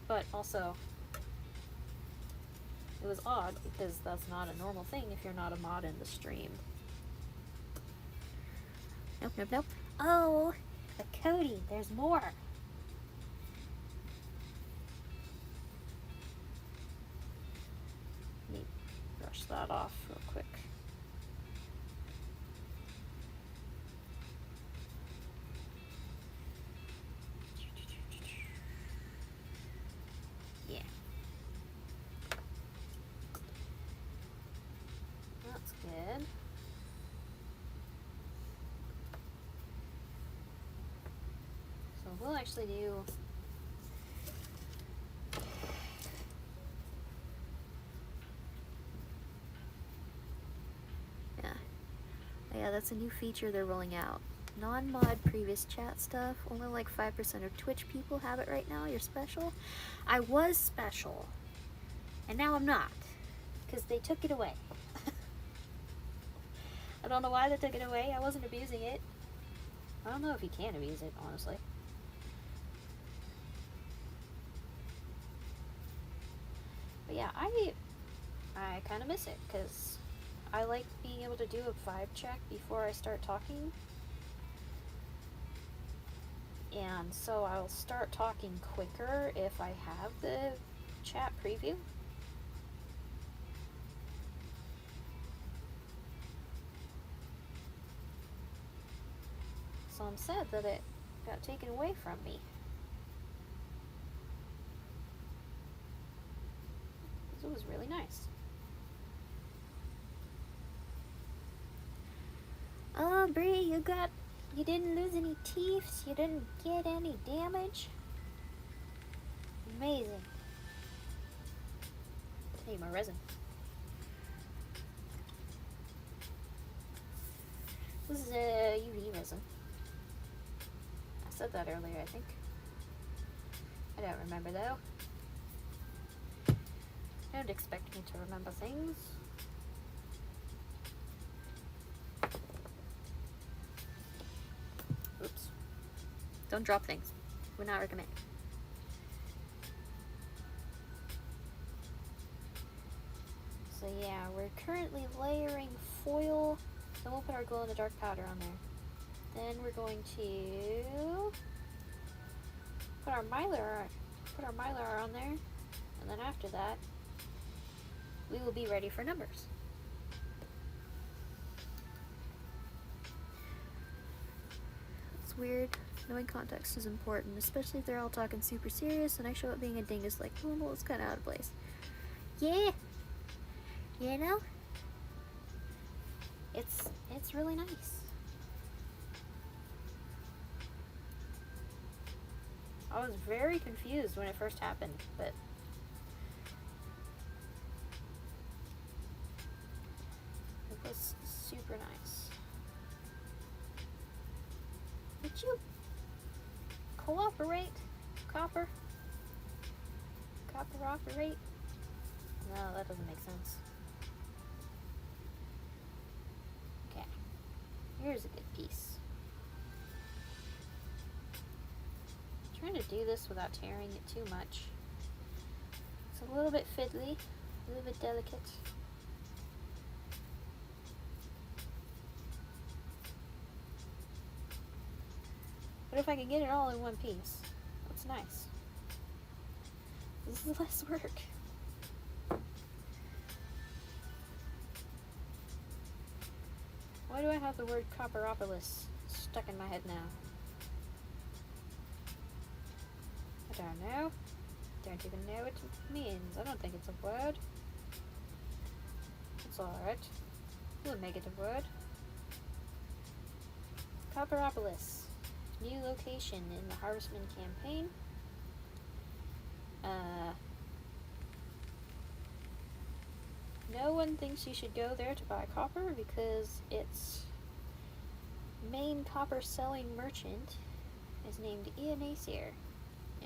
But also, it was odd because that's not a normal thing if you're not a mod in the stream. Nope, nope, nope. Oh, the Cody, there's more. Let me brush that off real quick. Yeah. That's good. So we'll actually do yeah, that's a new feature they're rolling out. Non-mod previous chat stuff. Only like 5% of Twitch people have it right now. You're special. I was special. And now I'm not. Because they took it away. I don't know why they took it away. I wasn't abusing it. I don't know if you can abuse it, honestly. But yeah, I kind of miss it. Because I like being able to do a vibe check before I start talking. And so I'll start talking quicker if I have the chat preview. So I'm sad that it got taken away from me. It was really nice. Oh, Bree, you didn't lose any teeth? You didn't get any damage? Amazing. I need more resin. This is a UV resin. I said that earlier, I think. I don't remember though. Don't expect me to remember things. Oops. Don't drop things. Would not recommend. So yeah, we're currently layering foil. Then we'll put our glow-in-the-dark powder on there. Then we're going to put our mylar on there. And then after that, we will be ready for numbers. It's weird. Knowing context is important, especially if they're all talking super serious and I show up being a dingus like, well, it's kind of out of place. Yeah. You know? It's really nice. I was very confused when it first happened, but it was super nice. Would you cooperate, Copper? Cooperate? No, that doesn't make sense. Okay, here's a good piece. I'm trying to do this without tearing it too much. It's a little bit fiddly, a little bit delicate. But if I can get it all in one piece, that's nice. This is less work. Why do I have the word Copperopolis stuck in my head now? I don't know. Don't even know what it means. I don't think it's a word. It's alright. We'll make it a word. Copperopolis. New location in the Harvestman campaign. No one thinks you should go there to buy copper because its main copper selling merchant is named Ian Aesir.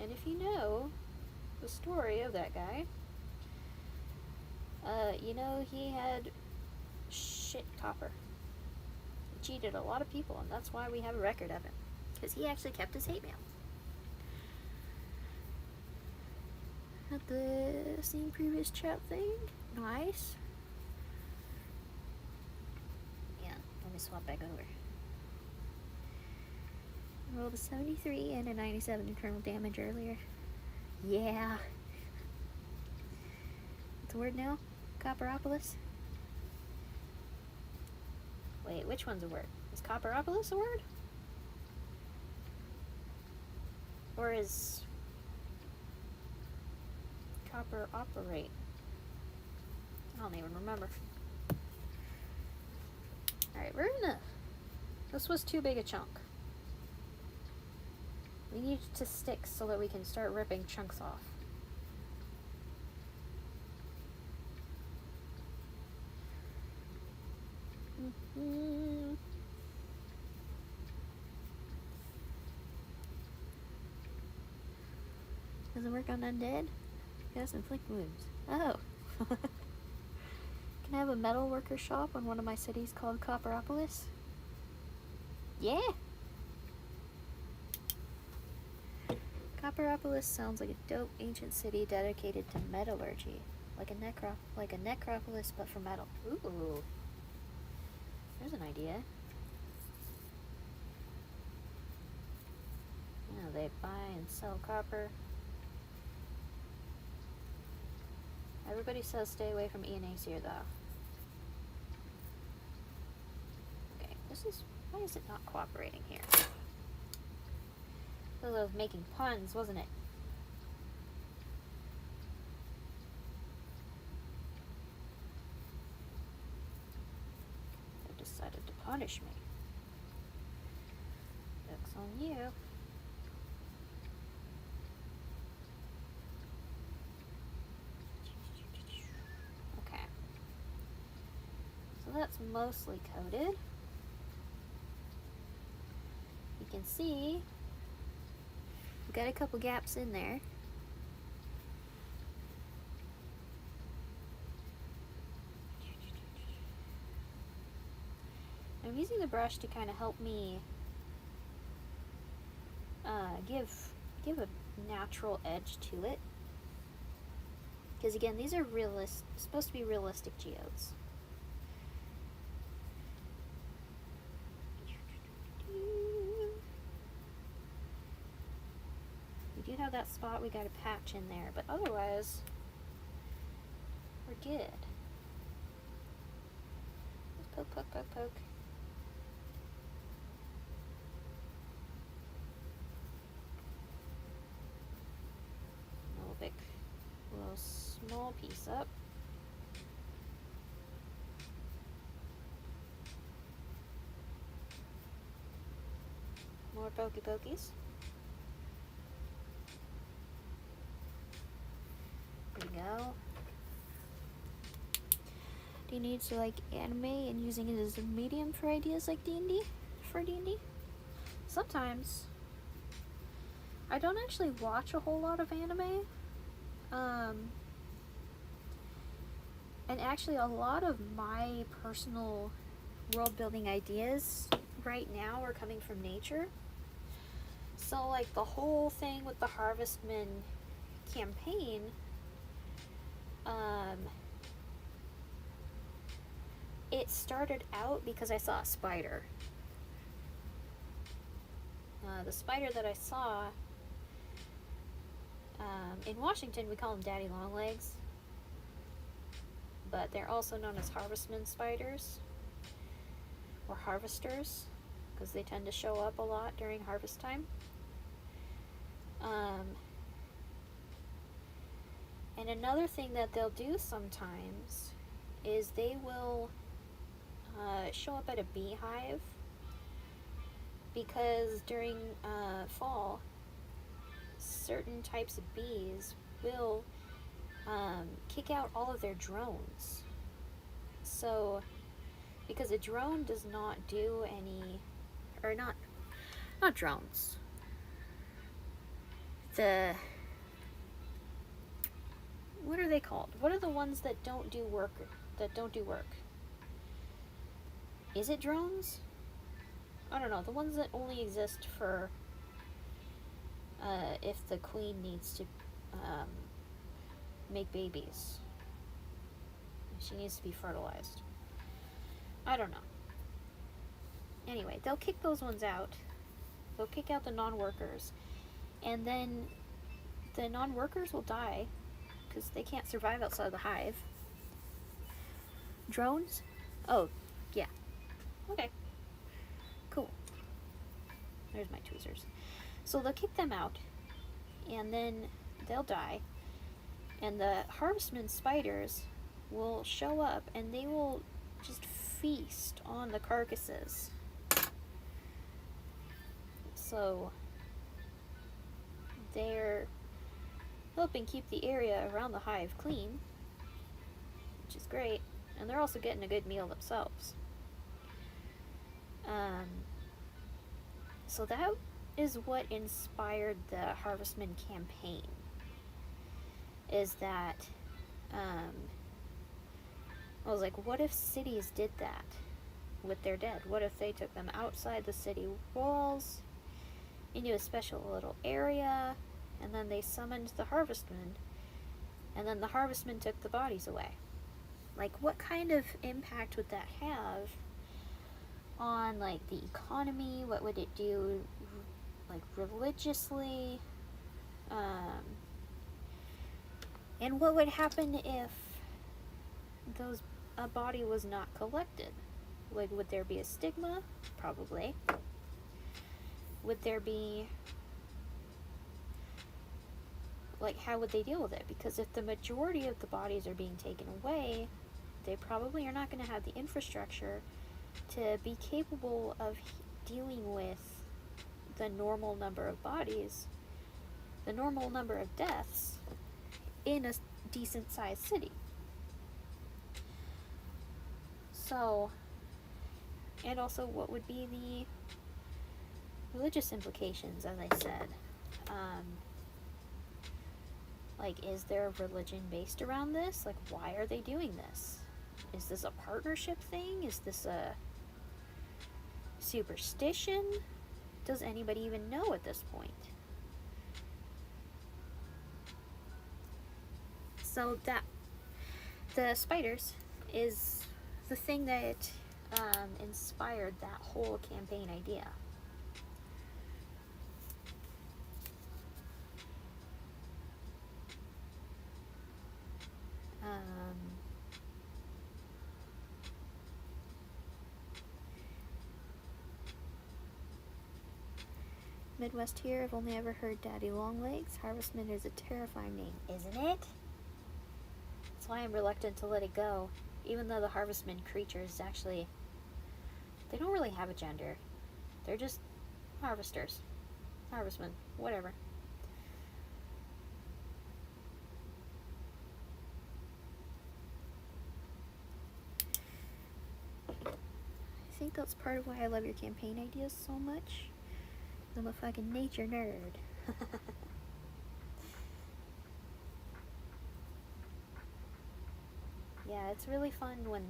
And if you know the story of that guy, you know he had shit copper. He cheated a lot of people, and that's why we have a record of it. Because he actually kept his hate mail. at the same previous chat thing. Nice. Yeah, let me swap back over. Rolled a 73 and a 97 internal damage earlier. Yeah. What's the word now? Copperopolis? Wait, which one's a word? Is Copperopolis a word? Or is Copper operate? I don't even remember. Alright, we're gonna... This was too big a chunk. We need it to stick so that we can start ripping chunks off. Does it work on undead? Yes, inflict wounds. Oh. Can I have a metal worker shop on one of my cities called Copperopolis? Yeah! Copperopolis sounds like a dope ancient city dedicated to metallurgy. Like a necropolis, but for metal. Ooh. There's an idea. Yeah, they buy and sell copper. Everybody says stay away from Aesir though. Okay, why is it not cooperating here? Because I was making puns, wasn't it? They decided to punish me. Joke's on you. Okay. So that's mostly coated. You can see we've got a couple gaps in there. I'm using the brush to kind of help me give a natural edge to it. Because again, these are supposed to be realistic geodes. We do have that spot we got a patch in there, but otherwise we're good. Just poke, poke, poke, poke. A little small piece up. More pokey pokies. There we go. Do you need to like anime and using it as a medium for ideas like D&D? For D&D? Sometimes. I don't actually watch a whole lot of anime. And actually a lot of my personal world building ideas right now are coming from nature. So like the whole thing with the Harvestman campaign, it started out because I saw a spider. The spider that I saw, in Washington we call them daddy long legs, but they're also known as harvestman spiders or harvesters because they tend to show up a lot during harvest time. And another thing that they'll do sometimes is they will show up at a beehive, because during fall certain types of bees will kick out all of their drones. So because a drone does not do any, or not drones, what are they called? What are the ones that don't do work? Is it drones? I don't know. The ones that only exist for if the queen needs to make babies. She needs to be fertilized. I don't know. Anyway, they'll kick those ones out. They'll kick out the non-workers. And then the non-workers will die because they can't survive outside the hive. Drones? Oh, yeah. Okay. Cool. There's my tweezers. So they'll kick them out, and then they'll die. And the harvestman spiders will show up, and they will just feast on the carcasses. So they're helping keep the area around the hive clean, which is great. And they're also getting a good meal themselves. So that is what inspired the Harvestman campaign. Is that, I was like, what if cities did that with their dead? What if they took them outside the city walls into a special little area, and then they summoned the Harvestman, and then the Harvestman took the bodies away? Like, what kind of impact would that have on, like, the economy? What would it do, like, religiously? And what would happen if a body was not collected? Like, would there be a stigma? Probably. Would there be, like, how would they deal with it? Because if the majority of the bodies are being taken away, they probably are not going to have the infrastructure to be capable of dealing with the normal number of bodies, the normal number of deaths in a decent sized city. So, and also what would be the religious implications, as I said. Like, is there a religion based around this? Like, why are they doing this? Is this a partnership thing? Is this a superstition? Does anybody even know at this point? So that the spiders is the thing that inspired that whole campaign idea. Midwest here, I've only ever heard Daddy Longlegs. Harvestman is a terrifying name, isn't it? That's why I'm reluctant to let it go. Even though the Harvestman creatures actually, they don't really have a gender. They're just harvesters. Harvestmen, whatever. I think that's part of why I love your campaign ideas so much. I'm a fucking nature nerd. Yeah, it's really fun when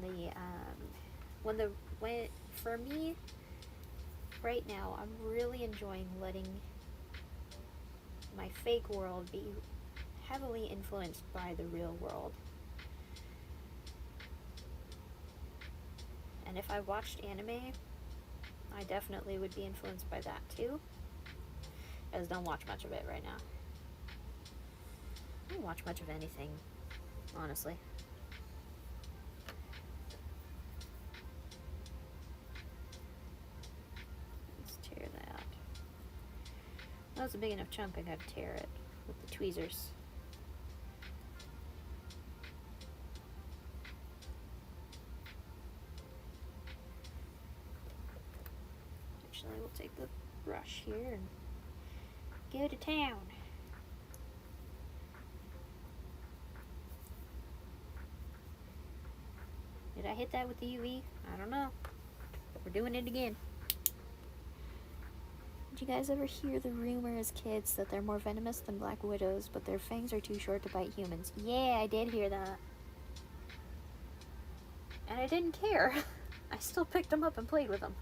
for me, right now, I'm really enjoying letting my fake world be heavily influenced by the real world. And if I watched anime, I definitely would be influenced by that too. I just don't watch much of it right now. I don't watch much of anything, honestly. Let's tear that. That was a big enough chunk, I gotta tear it with the tweezers. Actually, we'll take the brush here and go to town. Did I hit that with the UV? I don't know. We're doing it again. Did you guys ever hear the rumor as kids that they're more venomous than black widows, but their fangs are too short to bite humans? Yeah, I did hear that. And I didn't care. I still picked them up and played with them.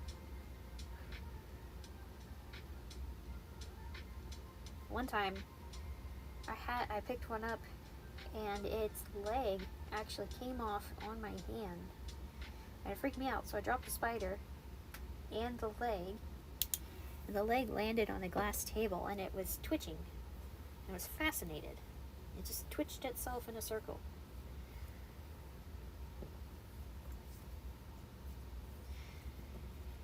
One time, I picked one up, and its leg actually came off on my hand. And it freaked me out, so I dropped the spider and the leg. And the leg landed on a glass table, and it was twitching. I was fascinated. It just twitched itself in a circle.